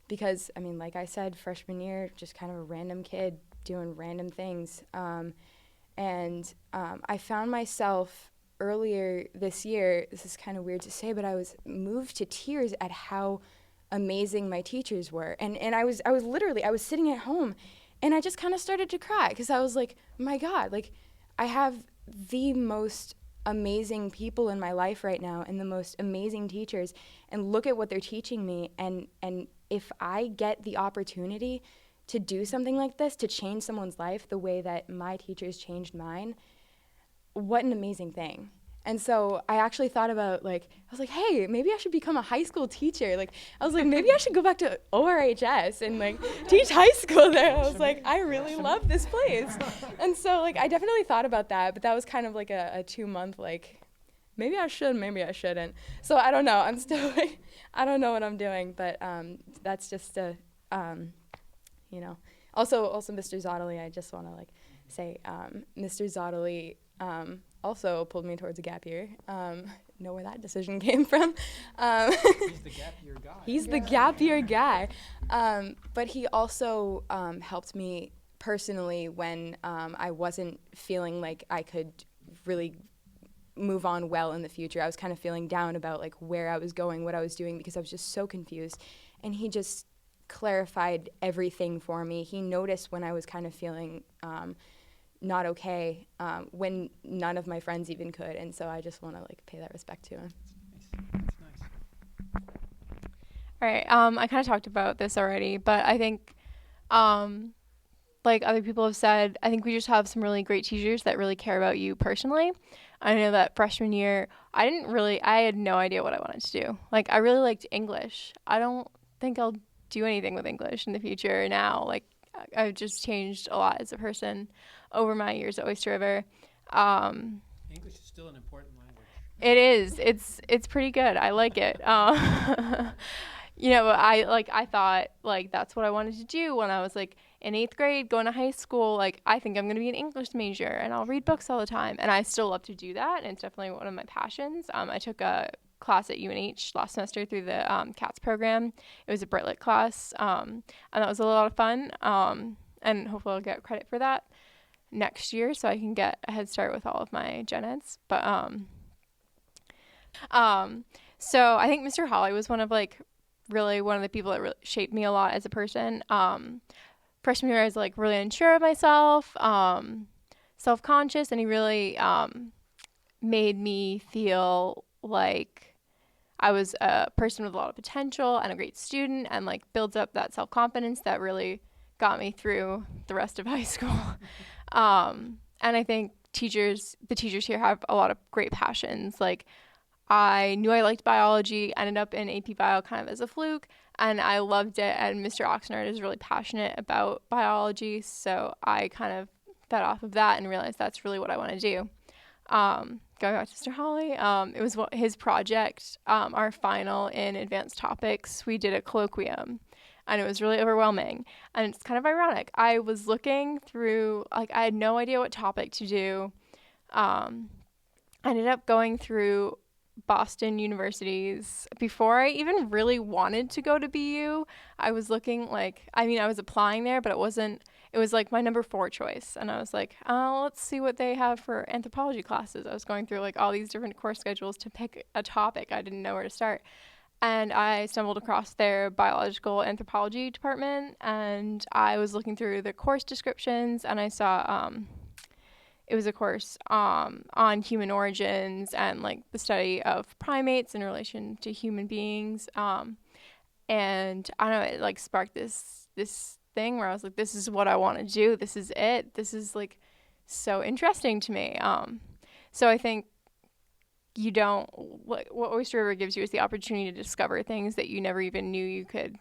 because, I mean, like I said, freshman year, just kind of a random kid doing random things. And I found myself earlier this year, this is kind of weird to say, but I was moved to tears at how amazing my teachers were. And I was sitting at home and I just kind of started to cry because I was like, my God, like I have the most amazing people in my life right now and the most amazing teachers, and look at what they're teaching me. And if I get the opportunity to do something like this, to change someone's life the way that my teachers changed mine, what an amazing thing. And so I actually thought about, like, I was like, hey, maybe I should become a high school teacher. Like, I was like, maybe I should go back to ORHS and, like, teach high school there. I was like, I really love this place. And so, like, I definitely thought about that, but that was kind of like a 2-month, like, maybe I should, maybe I shouldn't. So I don't know. I'm still, like, I don't know what I'm doing, but that's just a, Also Mr. Zottely, I just want to, like, say, Mr. Zottely, also pulled me towards a gap year. Know where that decision came from.
He's the gap year guy.
He's the gap year guy. But he also helped me personally when I wasn't feeling like I could really move on well in the future. I was kind of feeling down about like where I was going, what I was doing, because I was just so confused. And he just clarified everything for me. He noticed when I was kind of feeling not okay, when none of my friends even could, and so I just want to like pay that respect to him.
That's nice.
All right, I kind of talked about this already, but I think like other people have said, I think we just have some really great teachers that really care about you personally. I know that freshman year, I had no idea what I wanted to do. Like, I really liked English. I don't think I'll do anything with English in the future now. Like, I've just changed a lot as a person over my years at Oyster River.
English is still an important language.
It is. It's pretty good. I like it. You know, I thought like that's what I wanted to do when I was like in 8th grade, going to high school. Like, I think I'm going to be an English major and I'll read books all the time. And I still love to do that. And it's definitely one of my passions. I took a class at UNH last semester through the CATS program. It was a Brit class. And that was a lot of fun. And hopefully I'll get credit for that next year so I can get a head start with all of my gen eds. But, so I think Mr. Holly was one of the people that really shaped me a lot as a person. Freshman year, I was like really unsure of myself, self-conscious, and he really made me feel like I was a person with a lot of potential and a great student, and like builds up that self-confidence that really got me through the rest of high school. And I think the teachers here have a lot of great passions. Like, I knew I liked biology, ended up in AP Bio kind of as a fluke, and I loved it. And Mr. Oxnard is really passionate about biology, so I kind of fed off of that and realized that's really what I want to do. Going back to Mr. Holly, it was his project, our final in advanced topics. We did a colloquium, and it was really overwhelming. And it's kind of ironic. I was looking through, like, I had no idea what topic to do. I ended up going through Boston universities before I even really wanted to go to BU. I was looking I was applying there, but it was like my number 4 choice. And I was like, oh, let's see what they have for anthropology classes. I was going through like all these different course schedules to pick a topic. I didn't know where to start. And I stumbled across their biological anthropology department, and I was looking through the course descriptions, and I saw, it was a course on human origins and like the study of primates in relation to human beings. And I don't know, it like sparked this thing where I was like, this is what I want to do. This is it. This is like so interesting to me. So I think what Oyster River gives you is the opportunity to discover things that you never even knew you could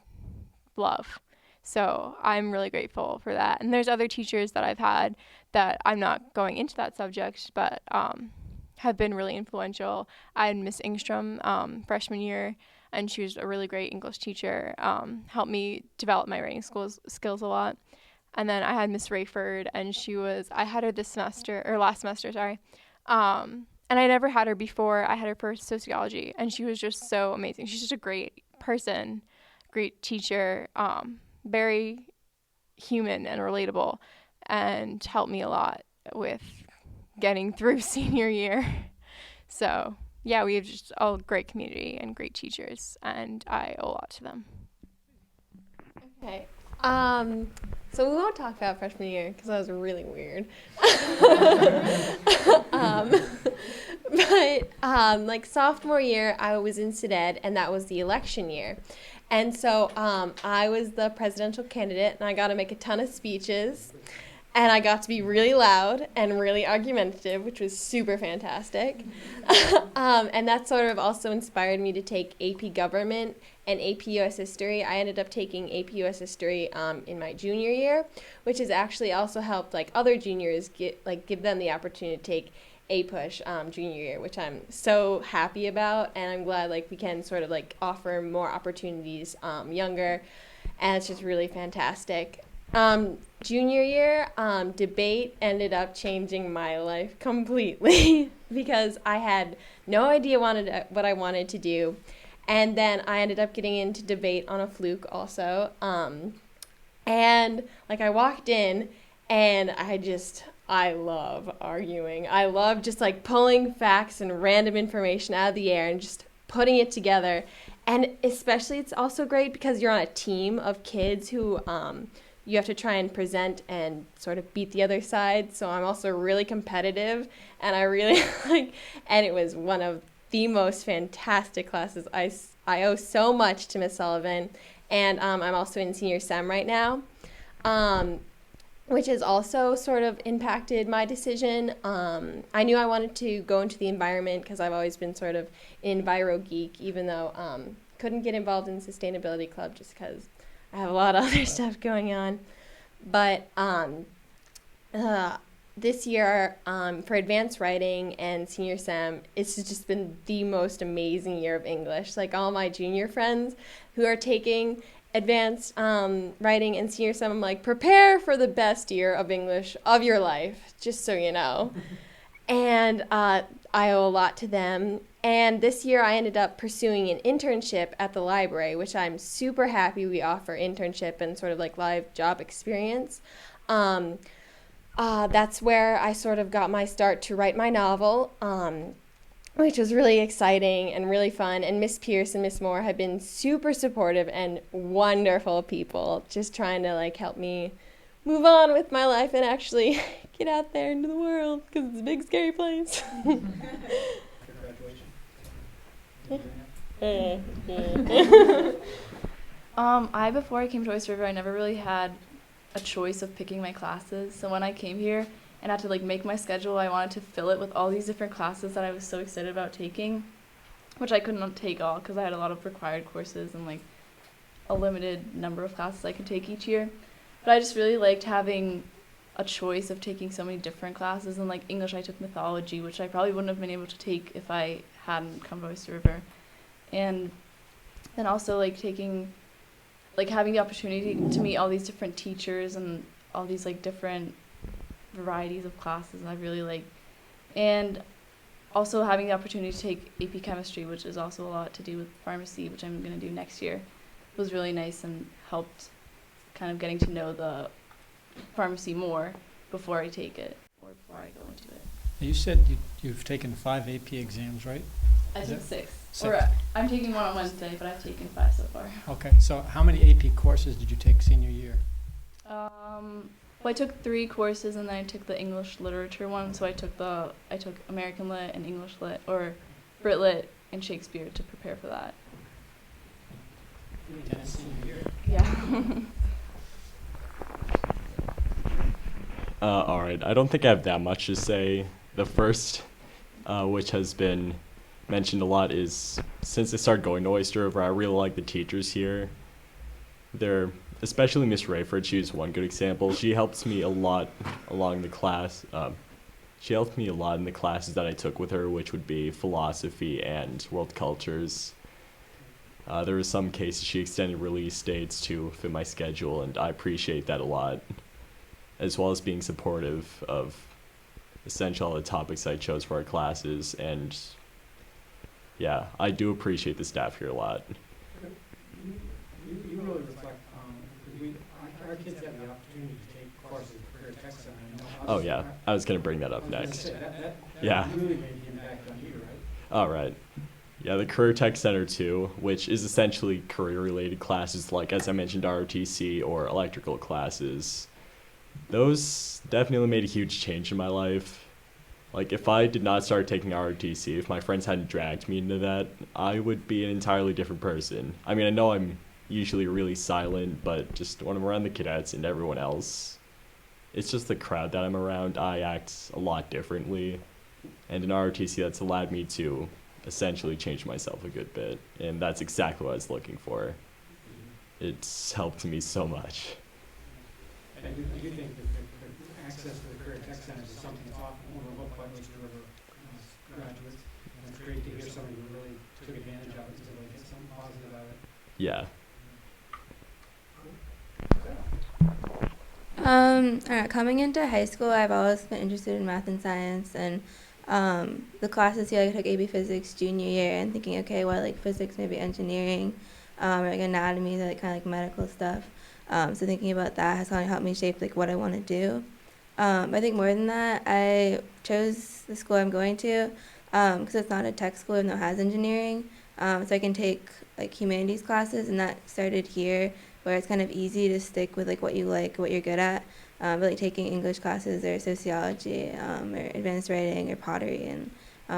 love. So I'm really grateful for that. And there's other teachers that I've had that I'm not going into that subject, but have been really influential. I had Miss Ingstrom freshman year, and she was a really great English teacher, helped me develop my writing skills a lot. And then I had Miss Rayford, and I had her last semester. And I never had her before. I had her for sociology, and she was just so amazing. She's just a great person, great teacher, very human and relatable, and helped me a lot with getting through senior year. So yeah, we have just a great community and great teachers, and I owe a lot to them.
Okay. So we won't talk about freshman year because that was really weird. But like sophomore year, I was in SEDED, and that was the election year. And so I was the presidential candidate, and I got to make a ton of speeches, and I got to be really loud and really argumentative, which was super fantastic. And that sort of also inspired me to take AP Government and AP US History. I ended up taking AP US History in my junior year, which has actually also helped like other juniors give them the opportunity to take APUSH junior year, which I'm so happy about, and I'm glad like we can sort of like offer more opportunities younger, and it's just really fantastic. Junior year, debate ended up changing my life completely because I had no idea what I wanted to do. And then I ended up getting into debate on a fluke also. And like I walked in, and I love arguing. I love just like pulling facts and random information out of the air and just putting it together. And especially it's also great because you're on a team of kids who you have to try and present and sort of beat the other side. So I'm also really competitive, and I really and it was one of the most fantastic classes. I owe so much to Miss Sullivan, and I'm also in senior SEM right now. which has also sort of impacted my decision. I knew I wanted to go into the environment because I've always been sort of an enviro geek, even though couldn't get involved in the sustainability club just because I have a lot of other stuff going on. But this year for advanced writing and senior sem, it's just been the most amazing year of English. Like all my junior friends who are taking advanced writing and senior sem, I'm like, prepare for the best year of English of your life, just so you know. And I owe a lot to them. And this year I ended up pursuing an internship at the library, which I'm super happy we offer internship and sort of like live job experience. That's where I sort of got my start to write my novel, which was really exciting and really fun. And Miss Pierce and Miss Moore have been super supportive and wonderful people, just trying to like help me move on with my life and actually get out there into the world because it's a big, scary place.
Before I came to Oyster River, I never really had a choice of picking my classes. So when I came here and had to like make my schedule, I wanted to fill it with all these different classes that I was so excited about taking, which I couldn't take all because I had a lot of required courses and like a limited number of classes I could take each year. But I just really liked having a choice of taking so many different classes. And like English, I took mythology, which I probably wouldn't have been able to take if I hadn't come to Oyster River. And then also like having the opportunity to meet all these different teachers and all these like different varieties of classes I really like. And also having the opportunity to take AP Chemistry, which is also a lot to do with pharmacy, which I'm going to do next year, was really nice and helped kind of getting to know the pharmacy more before I take it or before I go into it.
You said you've taken 5 AP exams, right?
I
Is
took
it
6.
6?
Or I'm taking one on Wednesday, but I've taken 5 so far.
Okay, so how many AP courses did you take senior year?
Well, I took 3 courses and then I took the English literature one. So I took American Lit and English Lit, or Brit Lit and Shakespeare to prepare for that. Yeah.
All right, I don't think I have that much to say. The first, which has been mentioned a lot, is since I started going to Oyster River, I really like the teachers here. They're, especially Miss Rayford, she's one good example. She helps me a lot along the class. She helped me a lot in the classes that I took with her, which would be philosophy and world cultures. There were some cases she extended release dates to fit my schedule, and I appreciate that a lot, as well as being supportive of essentially all the topics I chose for our classes. And yeah, I do appreciate the staff here a lot.
You really reflect, our kids have the opportunity to take courses at Career Tech Center.
Oh yeah, I was going to bring that up next. Yeah.
Really made the impact on you, right?
All right. Yeah, the Career Tech Center too, which is essentially career-related classes like, as I mentioned, ROTC or electrical classes. Those definitely made a huge change in my life. Like, if I did not start taking ROTC, if my friends hadn't dragged me into that, I would be an entirely different person. I mean, I know I'm usually really silent, but just when I'm around the cadets and everyone else, it's just the crowd that I'm around, I act a lot differently. And in ROTC, that's allowed me to essentially change myself a good bit, and that's exactly what I was looking for. It's helped me so much.
I do think that the access to the Career Tech Center is something that's often overlooked by Oyster River graduates. And it's great to hear somebody who really took advantage of it to really get something positive out of it.
Yeah.
Coming into high school, I've always been interested in math and science, and the classes here, I took AP Physics junior year, and thinking, okay, well, like physics, maybe engineering, or like anatomy, like kind of like medical stuff. So thinking about that has kind of helped me shape like what I want to do. I think more than that, I chose the school I'm going to because it's not a tech school even though it has engineering. So I can take like humanities classes, and that started here, where it's kind of easy to stick with like what you like, what you're good at. But like taking English classes or sociology or advanced writing or pottery, and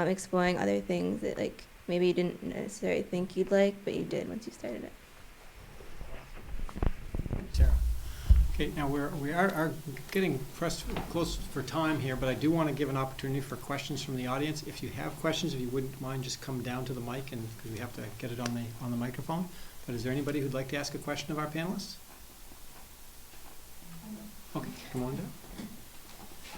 exploring other things that like maybe you didn't necessarily think you'd like, but you did once you started it.
Sarah. Okay, now we are getting pressed close for time here, but I do want to give an opportunity for questions from the audience. If you have questions, if you wouldn't mind, just come down to the mic, and because we have to get it on the microphone. But is there anybody who'd like to ask a question of our panelists? Okay, come on down.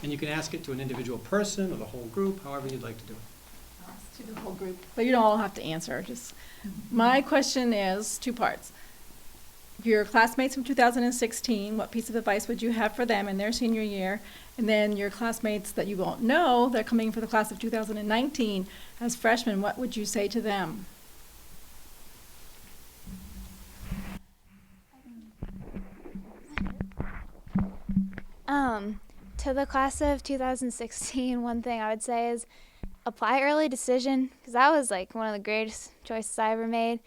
And you can ask it to an individual person or the whole group, however you'd like to do it.
To the whole group, but you don't all have to answer. Just my question is two parts. Your classmates from 2016, what piece of advice would you have for them in their senior year? And then your classmates that you won't know, that are coming for the class of 2019 as freshmen, what would you say to them?
To the class of 2016, one thing I would say is apply early decision, because that was like one of the greatest choices I ever made.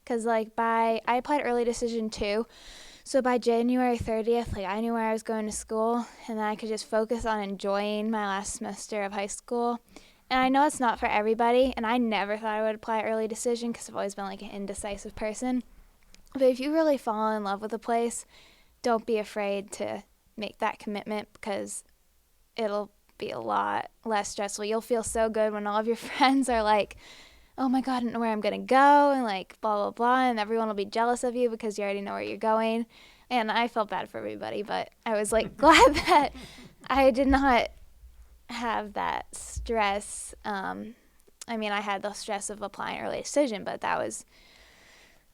Because I applied early decision too, so by January 30th, I knew where I was going to school, and then I could just focus on enjoying my last semester of high school. And I know it's not for everybody, and I never thought I would apply early decision because I've always been an indecisive person. But if you really fall in love with a place, don't be afraid to make that commitment, because it'll be a lot less stressful. You'll feel so good when all of your friends are like, oh my God, I don't know where I'm going to go, and blah, blah, blah, and everyone will be jealous of you because you already know where you're going. And I felt bad for everybody, but I was glad that I did not have that stress. I had the stress of applying early decision, but that was,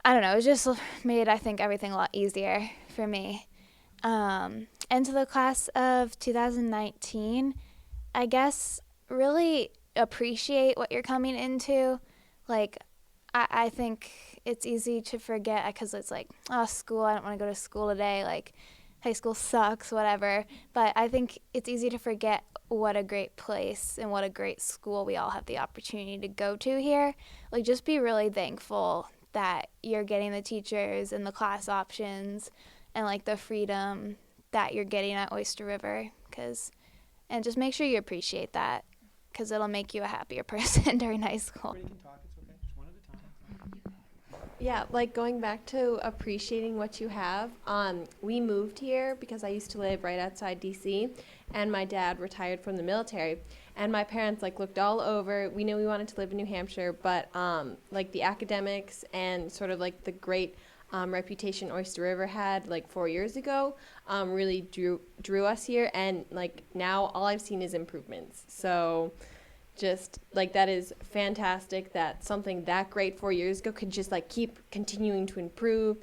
I don't know, it just made, I think, everything a lot easier for me. And to the class of 2019, I guess really appreciate what you're coming into. I think it's easy to forget because it's school, I don't want to go to school today, high school sucks, whatever. But I think it's easy to forget what a great place and what a great school we all have the opportunity to go to here. Just be really thankful that you're getting the teachers and the class options and the freedom that you're getting at Oyster River, and just make sure you appreciate that, because it'll make you a happier person during high school.
Yeah, going back to appreciating what you have. We moved here because I used to live right outside DC, and my dad retired from the military. And my parents looked all over. We knew we wanted to live in New Hampshire, but the academics and sort of the great reputation Oyster River had 4 years ago really drew us here. And now all I've seen is improvements. So just that is fantastic that something that great 4 years ago could just keep continuing to improve,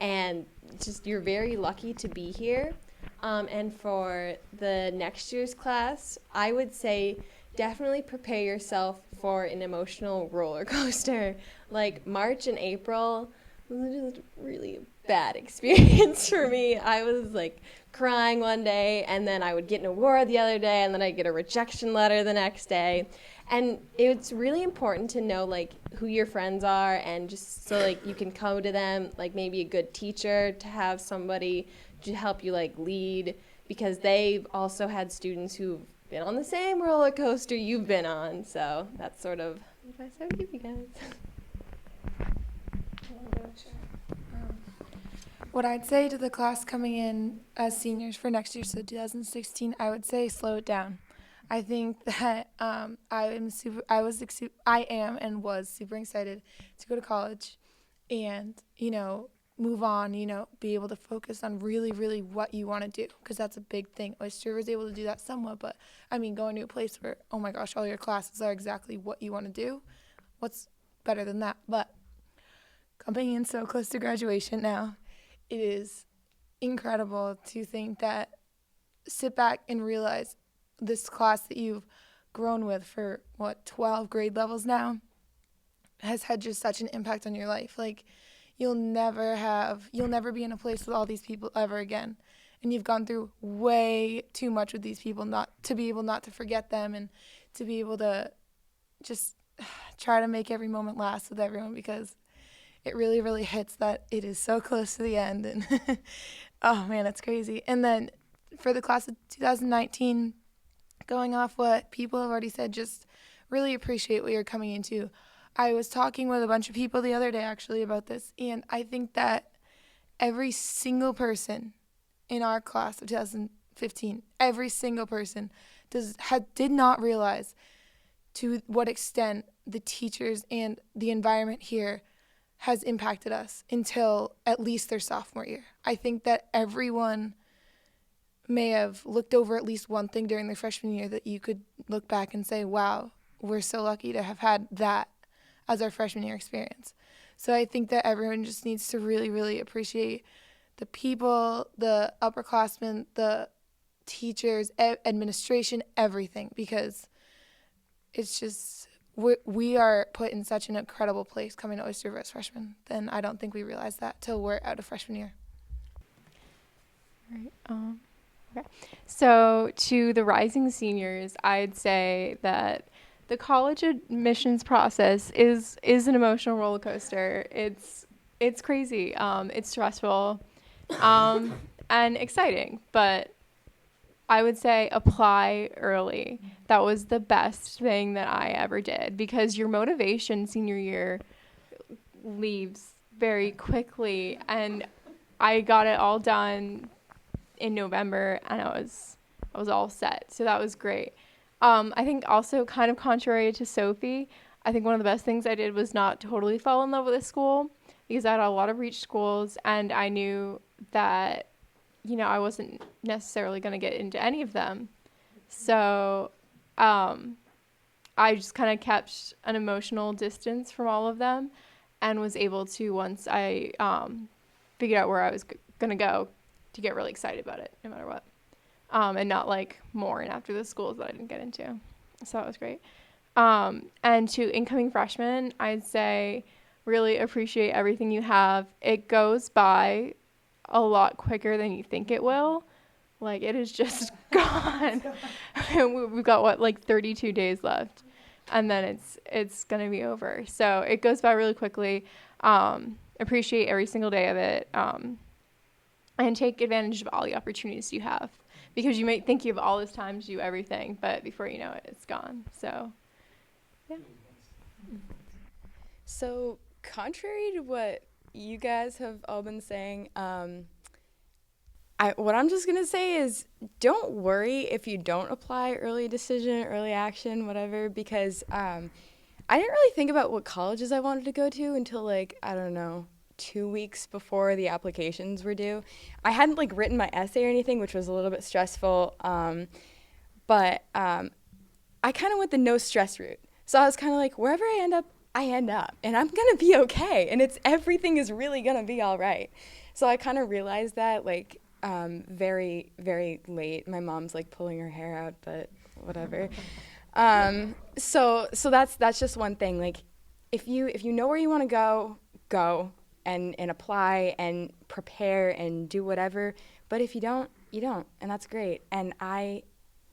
and just you're very lucky to be here. And for the next year's class, I would say definitely prepare yourself for an emotional roller coaster. March and April was just really bad experience for me. I was crying one day, and then I would get an award the other day, and then I'd get a rejection letter the next day. And it's really important to know who your friends are, and just so you can come to them, maybe a good teacher, to have somebody to help you lead, because they've also had students who've been on the same roller coaster you've been on. So that's sort of advice I would give you guys.
What I'd say to the class coming in as seniors for next year, so 2016, I would say slow it down. I think that I am and was super excited to go to college and, move on, be able to focus on really, really what you want to do, because that's a big thing. Oyster was able to do that somewhat, but going to a place where, oh my gosh, all your classes are exactly what you want to do, what's better than that? But coming in so close to graduation now, it is incredible to think that, sit back and realize this class that you've grown with for 12 grade levels now has had just such an impact on your life. You'll never be in a place with all these people ever again. And you've gone through way too much with these people not to forget them, and to be able to just try to make every moment last with everyone, because it really, really hits that it is so close to the end. And oh man, it's crazy. And then for the class of 2019, going off what people have already said, just really appreciate what you're coming into. I was talking with a bunch of people the other day actually about this, and I think that every single person in our class of 2015, every single person did not realize to what extent the teachers and the environment here has impacted us until at least their sophomore year. I think that everyone may have looked over at least one thing during their freshman year that you could look back and say, wow, we're so lucky to have had that as our freshman year experience. So I think that everyone just needs to really, really appreciate the people, the upperclassmen, the teachers, administration, everything, because it's just, we are put in such an incredible place coming to Oyster River as freshmen. Then I don't think we realize that till we're out of freshman year.
Right. Okay. So to the rising seniors, I'd say that the college admissions process is an emotional roller coaster. It's crazy. It's stressful, and exciting. But I would say apply early. That was the best thing that I ever did, because your motivation senior year leaves very quickly. And I got it all done in November, and I was all set. So that was great. I think also, kind of contrary to Sophie, I think one of the best things I did was not totally fall in love with a school, because I had a lot of reach schools, and I knew that, I wasn't necessarily going to get into any of them. So I just kind of kept an emotional distance from all of them, and was able to, once I figured out where I was going to go, to get really excited about it no matter what. And not like mourn after the schools that I didn't get into. So that was great. And to incoming freshmen, I'd say really appreciate everything you have. It goes by a lot quicker than you think it will. Like, it is just gone. We've got 32 days left, and then it's gonna be over. So it goes by really quickly. Appreciate every single day of it, and take advantage of all the opportunities you have, because you might think you have all this time to do everything, but before you know it, it's gone. So, yeah.
So, contrary to what you guys have all been saying, what I'm just going to say is, don't worry if you don't apply early decision, early action, whatever, because I didn't really think about what colleges I wanted to go to until, I don't know, 2 weeks before the applications were due. I hadn't written my essay or anything, which was a little bit stressful, but I kind of went the no stress route. So I was kind of wherever I end up, and I'm gonna be okay, and everything is really gonna be all right. So I kind of realized that very, very late. My mom's pulling her hair out, but whatever. So that's just one thing. If you know where you want to go. And apply and prepare and do whatever. But if you don't, you don't. And that's great. And I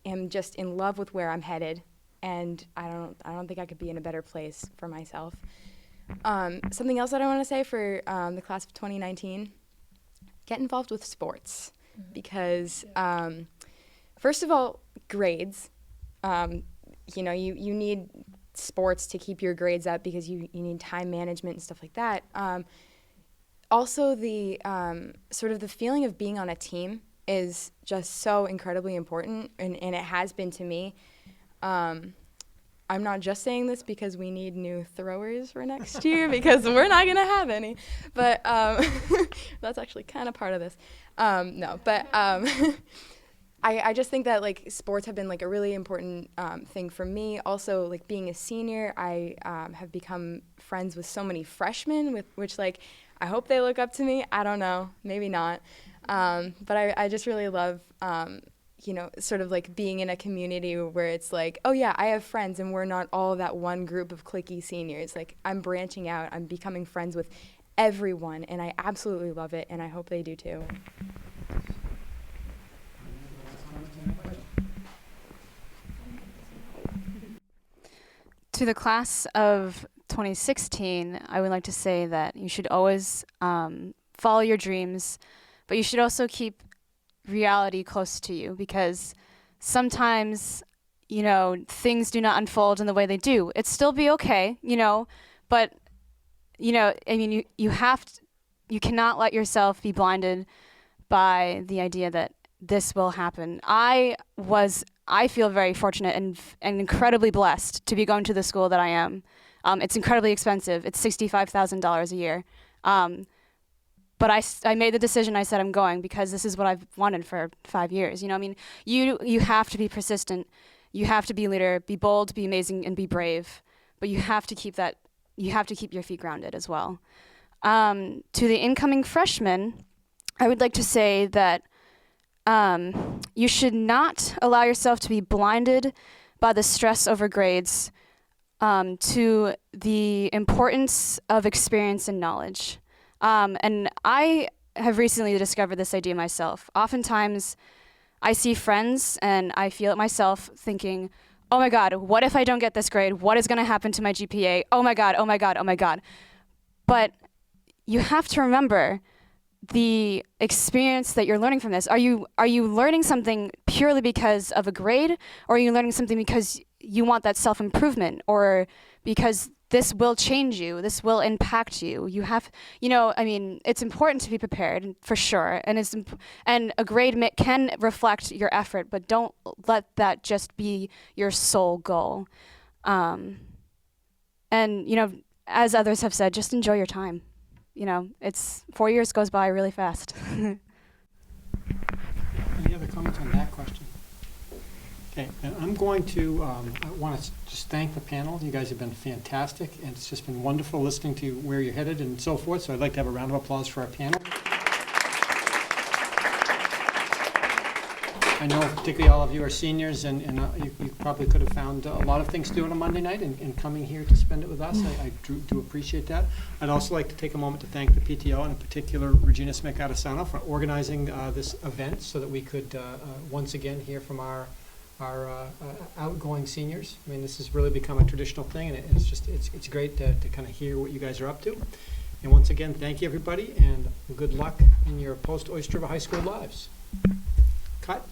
am just in love with where I'm headed. And I don't think I could be in a better place for myself. Something else that I want to say for the class of 2019, get involved with sports. Mm-hmm. Because first of all, grades. You need sports to keep your grades up, because you need time management and stuff like that. Also, the sort of the feeling of being on a team is just so incredibly important, and it has been to me. I'm not just saying this because we need new throwers for next year, because we're not going to have any. But that's actually kind of part of this. I just think that sports have been a really important thing for me. Also, being a senior, I have become friends with so many freshmen, which I hope they look up to me. I don't know, maybe not. But I just really love, sort of being in a community where it's oh yeah, I have friends, and we're not all that one group of cliquey seniors. I'm branching out. I'm becoming friends with everyone, and I absolutely love it, and I hope they do too.
To the class of 2016, I would like to say that you should always follow your dreams, but you should also keep reality close to you, because sometimes, things do not unfold in the way they do. It's still be okay, but, you cannot let yourself be blinded by the idea that this will happen. I feel very fortunate and incredibly blessed to be going to the school that I am. It's incredibly expensive. It's $65,000 a year. But I made the decision. I said I'm going because this is what I've wanted for 5 years. I mean, you have to be persistent. You have to be a leader, be bold, be amazing, and be brave. But you have to keep that. You have to keep your feet grounded as well. To the incoming freshmen, I would like to say that you should not allow yourself to be blinded by the stress over grades to the importance of experience and knowledge. And I have recently discovered this idea myself. Oftentimes, I see friends and I feel it myself thinking, oh my God, what if I don't get this grade? What is going to happen to my GPA? Oh my God, oh my God, oh my God. But you have to remember the experience that you're learning from this. Are you learning something purely because of a grade, or are you learning something because you want that self-improvement, or because this will change you, this will impact you? You have, I mean, it's important to be prepared for sure, and a grade can reflect your effort, but don't let that just be your sole goal. And as others have said, just enjoy your time. It's 4 years goes by really fast.
Any other comments on that question? Okay, and I'm going to, I want to just thank the panel. You guys have been fantastic, and it's just been wonderful listening to where you're headed and so forth. So I'd like to have a round of applause for our panel. I know particularly all of you are seniors, and you probably could have found a lot of things to do on a Monday night, and coming here to spend it with us, I do appreciate that. I'd also like to take a moment to thank the PTO, and in particular Regina Smith-Adesano, for organizing this event so that we could once again hear from our outgoing seniors. I mean, this has really become a traditional thing, and it's great to kind of hear what you guys are up to. And once again, thank you everybody, and good luck in your post-Oyster River High School lives. Cut.